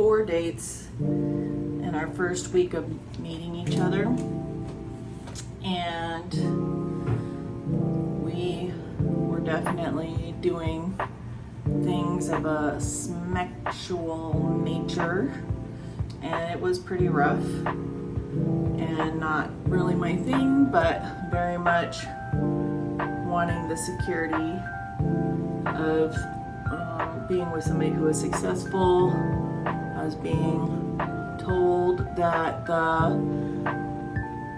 4 dates in our first week of meeting each other, and we were definitely doing things of a sexual nature, and it was pretty rough and not really my thing, but very much wanting the security of being with somebody who was successful. I was being told that the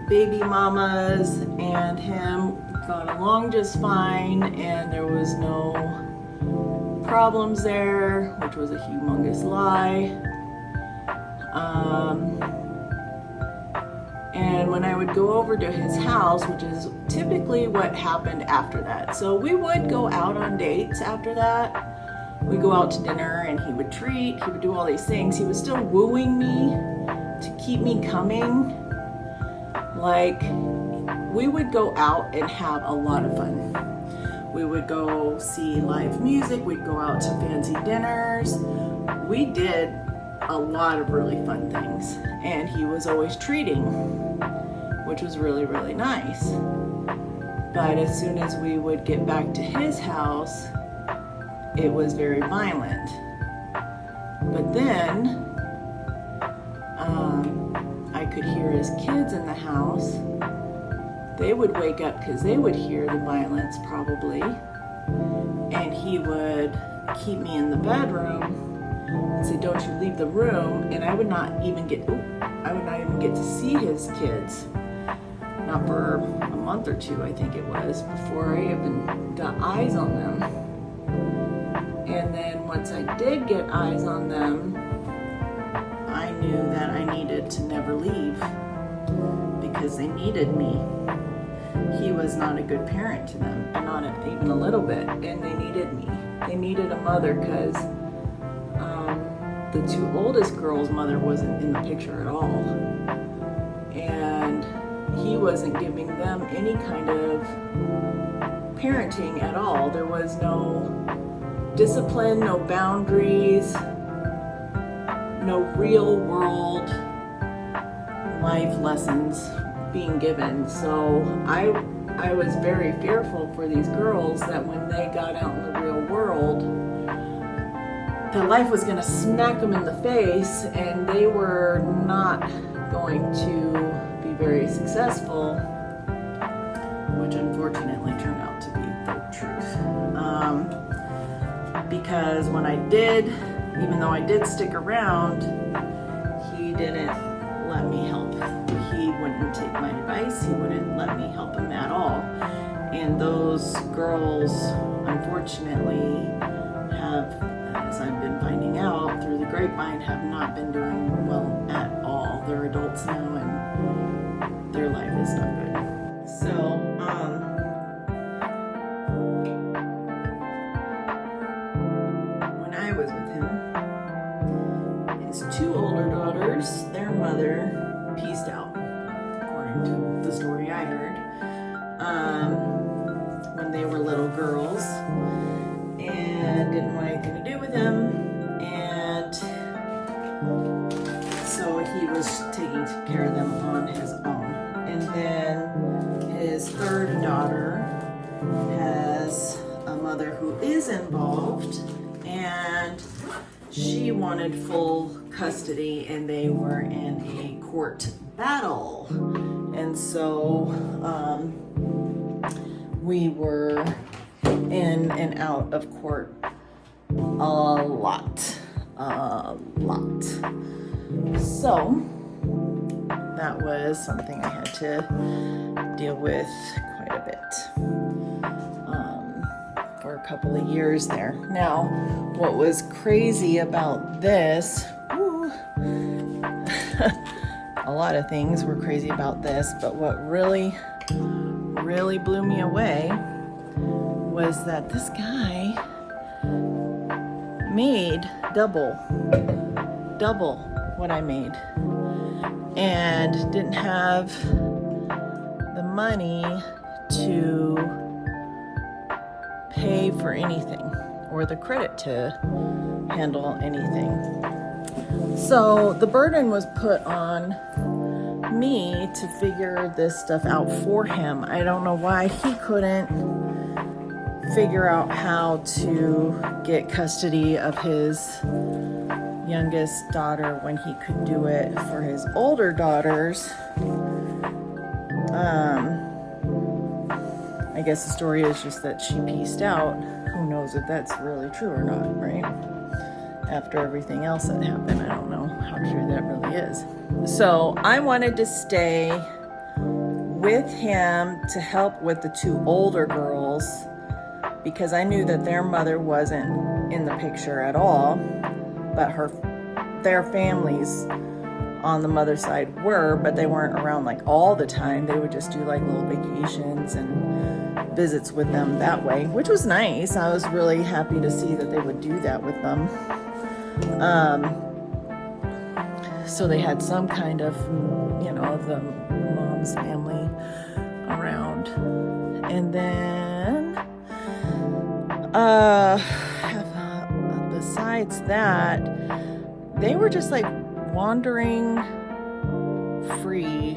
baby mamas and him got along just fine and there was no problems there, which was a humongous lie. And when I would go over to his house, which is typically what happened after that. So we would go out on dates after that. We'd go out to dinner and he would treat, he would do all these things. He was still wooing me to keep me coming. Like, we would go out and have a lot of fun. We would go see live music, we'd go out to fancy dinners. We did a lot of really fun things, and he was always treating, which was really, really nice. But as soon as we would get back to his house, it was very violent. But then I could hear his kids in the house. They would wake up because they would hear the violence probably, and he would keep me in the bedroom and say, "Don't you leave the room," and I would not even get to see his kids, not for a month or two, I think it was, before I even got eyes on them. And then once I did get eyes on them, I knew that I needed to never leave because they needed me. He was not a good parent to them, and not even a little bit, and they needed me. They needed a mother because the two oldest girls' mother wasn't in the picture at all, and he wasn't giving them any kind of parenting at all. There was no discipline, no boundaries, no real world life lessons being given. So I was very fearful for these girls that when they got out in the real world, that life was going to smack them in the face and they were not going to be very successful, which unfortunately turned out to be the truth. Because when I did, even though I did stick around, he didn't let me help. He wouldn't take my advice. He wouldn't let me help him at all. And those girls, unfortunately, have, as I've been finding out through the grapevine, have not been doing well at all. They're adults now and their life is not good. So, when I was with him, his two older daughters, their mother pieced out, according to the story I heard, when they were little girls, and didn't want anything to do with him, and so he was taking care of them on his own. And then his third daughter has a mother who is involved, and she wanted full custody, and they were in a court battle. And so we were in and out of court a lot. So that was something I had to deal with quite a bit for a couple of years there. Now, what was crazy about this, a lot of things were crazy about this, but what really blew me away was that this guy made double what I made and didn't have the money to pay for anything or the credit to handle anything. So the burden was put on me to figure this stuff out for him. I don't know why he couldn't figure out how to get custody of his youngest daughter when he could do it for his older daughters. I guess the story is just that she pieced out. Who knows if that's really true or not, right? After everything else that happened, I don't know how true that really is. So I wanted to stay with him to help with the two older girls because I knew that their mother wasn't in the picture at all, but their families on the mother's side were, but they weren't around like all the time. They would just do like little vacations and visits with them that way, which was nice. I was really happy to see that they would do that with them. So they had some kind of, the mom's family around. And then, besides that, they were just like wandering free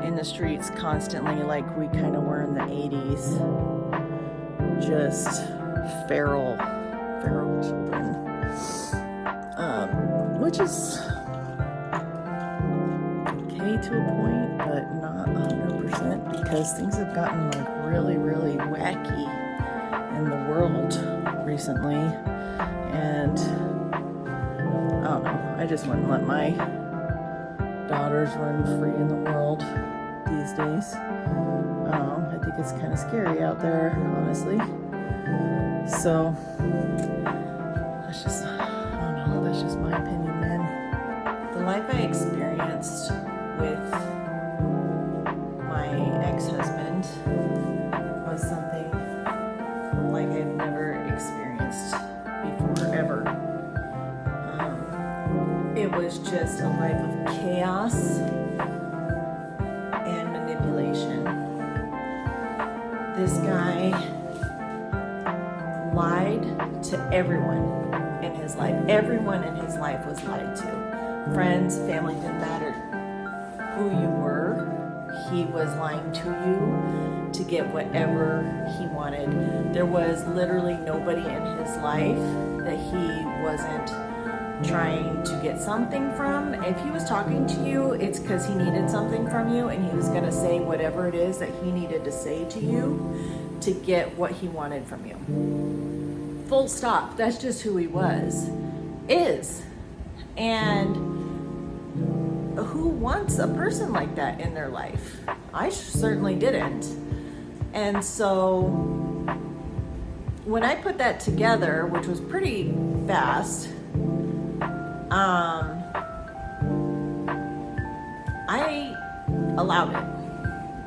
in the streets constantly, like we kind of were in the 80s. Just feral children, which is okay to a point, but not 100% because things have gotten like really, really wacky in the world recently, and I don't know, I just wouldn't let my daughters run free in the world these days. I think it's kind of scary out there, honestly. So that's just, I don't know, that's just my opinion, man. The life I experienced with my ex-husband was something like I've never experienced before, ever. It was just a life of chaos and manipulation. This guy lied to everyone in his life. Everyone in his life was lied to. Friends, family, didn't matter who you were. He was lying to you to get whatever he wanted. There was literally nobody in his life that he wasn't trying to get something from. If he was talking to you, it's because he needed something from you, and he was going to say whatever it is that he needed to say to you to get what he wanted from you. Full stop. That's just who he is. And who wants a person like that in their life? I certainly didn't. And so when I put that together, which was pretty fast, I allowed it.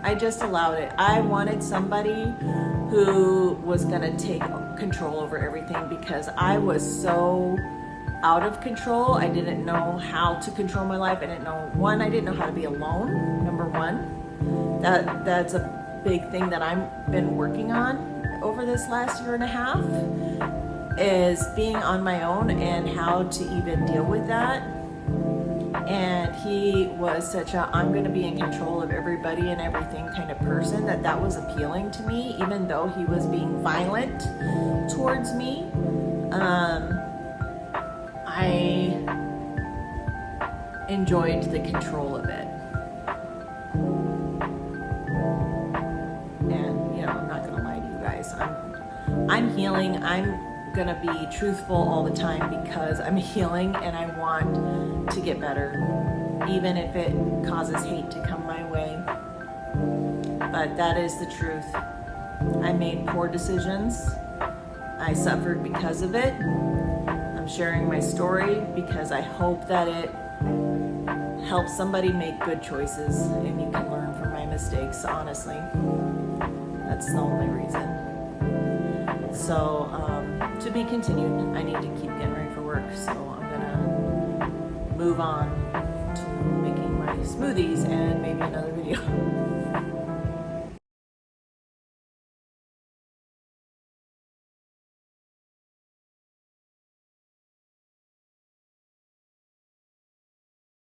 I just allowed it. I wanted somebody who was going to take control over everything because I was so out of control. I didn't know how to control my life. I didn't know how to be alone, number one. That's a big thing that I've been working on over this last year and a half, is being on my own and how to even deal with that. And he was such a I'm going to be in control of everybody and everything kind of person that was appealing to me, even though he was being violent towards me. I enjoyed the control of it. And, I'm not going to lie to you guys. I'm healing. I'm going to be truthful all the time because I'm healing and I want to get better, even if it causes hate to come my way. But that is the truth. I made poor decisions. I suffered because of it. I'm sharing my story because I hope that it helps somebody make good choices and you can learn from my mistakes, honestly. That's the only reason. So, to be continued. I need to keep getting ready for work, so I'm gonna move on to making my smoothies and maybe another video.